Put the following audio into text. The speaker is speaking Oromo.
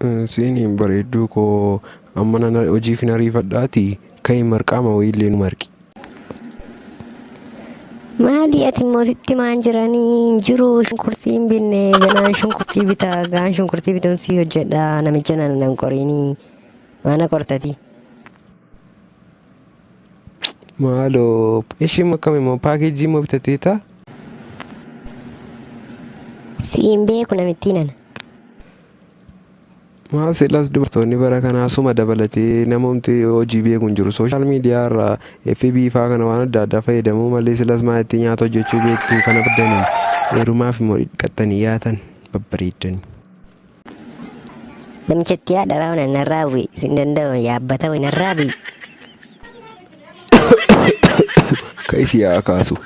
Siiniin bareedduu koo amma nana hojiif hin ariifadhaati ka'ii marqaama wayiillee nu marqi. Maali ati immoo sitti maan jiranii hin jiru shunkurtii hin binne ganaan shunkurtii bitaa gaan shunkurtii bituun si hojjedha namicha nan qorinii maana qortati. Maaloo ishiin akkam immoo paakeejii immoo bitateeta? Siin beeku namittiin ana. Maal silaas dubartoonni bara kanaa suma dabalatee namoonni hojii beeku hin jiru. Sooshaal miidiyaa irraa FB faa kana waan adda addaa fayyadamuu malee silaas maatii nyaata hojjechuu beektu kana baddanii heerumaaf immoo dhiqattanii yaatan babbareeddanii. Namichatti yaadara waan narraa bu'e isin danda'u yaabbata waan narraa bu'e. Ka'isi yaa kaasu.